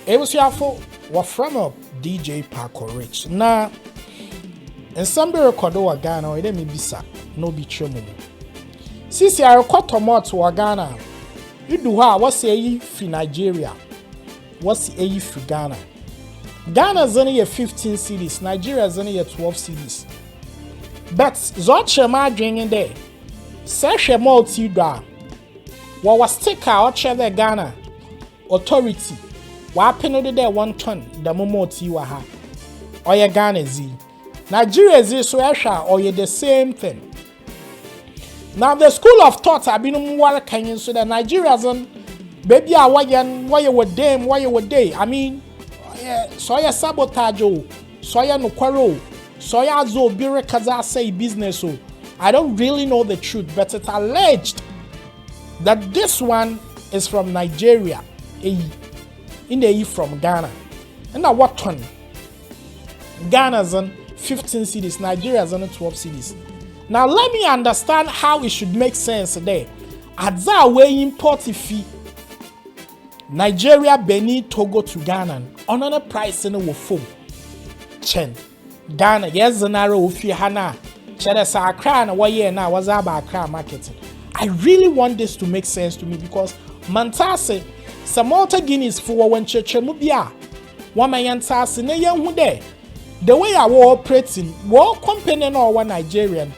It was yafo wa from a DJ Paco Rich. Na and some be record wa Ghana or me bisa no be chemo. Sisi I record tomato wa Ghana. You do ha what's say fi Nigeria. What's a fi Ghana? Ghana's only a 15 cities, Nigeria's only a 12 cities. But Zoche ma drinking there. Seshe multi da. What was sticker out the Ghana authority. What penalty there 1 ton the momoti wa ha. Or ya Ghana Z. Nigeria Z so or you the same thing. Now the school of thought have been working so that Nigeria's on baby why you were them, why you were day. I mean so ya sabotage so ya no quarrel, so ya zo birekaza say business so. I don't really know the truth, but it's alleged that this one is from Nigeria, in the from Ghana. And now what ton? Ghana's on 15 cities, Nigeria's on 12 cities. Now let me understand how it should make sense there. Adza we import fee. Nigeria, Benin, Togo to Ghana. Another price in the phone. Chen. Ghana, yes, the narrow fee hana. Chedesa Accra and what year now was about Accra marketing. I really want this to make sense to me because Mantase, some Malta Guinness for when Chechemubia. One man Tase, ne young there. The way I was operating, war company or one Nigerian,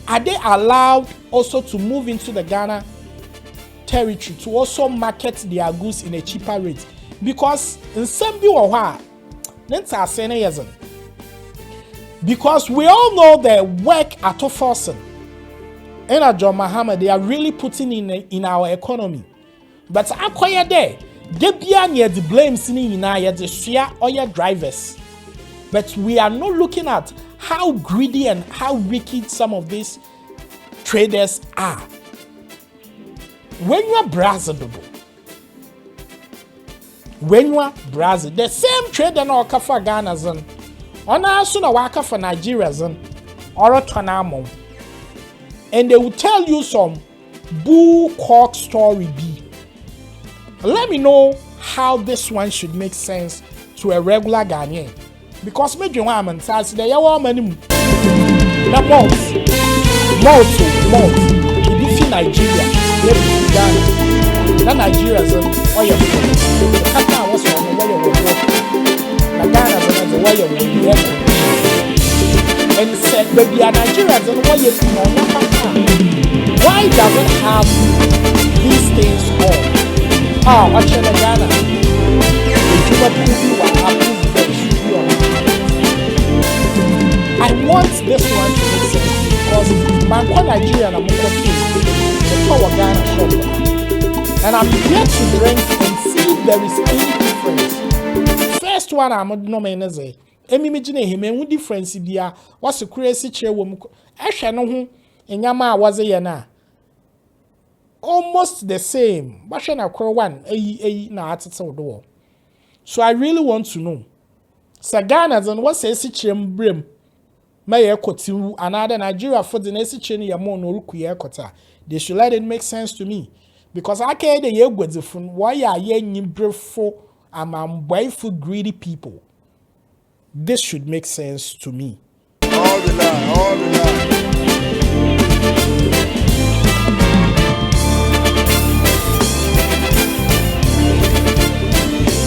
are they allowed also to move into the Ghana territory to also market their goods in a cheaper rate? Because in some people, because we all know the work at Forsen and John Muhammad, they are really putting in our economy. But acquire there, they be near the blame sitting in our the share or your drivers. But we are not looking at how greedy and how wicked some of these traders are. When you are Brazil, the same trader no for Ghana's on also no worker for Nigeria's on or Tonamo. And they will tell you some bull cock story be. Let me know how this one should make sense to a regular Ghanaian. Because maybe one man says there are many the malt. If you Nigeria, let me Ghana. The Nigerians or your the Qatar was on the way of the Ghana was the way of the and said, baby, Nigerians and why you know why does it have these things on? Ah, watch the Ghana. The Juba what happens. I want this one to make sense because my Nigerian I'm the power Ghana shop, and I'm here to drink and see if there is any difference. First one I'm no man say, imagine him and difference bia what's a crazy chair woman. I no ho enyama was a na almost the same. But I call one na atete do. So I really want to know. Sagana and what says it brim. May ekotu another Nigeria for the next chain ya mo no ruku ya ekota. They should let it make sense to me because I can't the ye gwedefun why are ye nyimbrefo amambwaifu greedy people. This should make sense to me. All the line.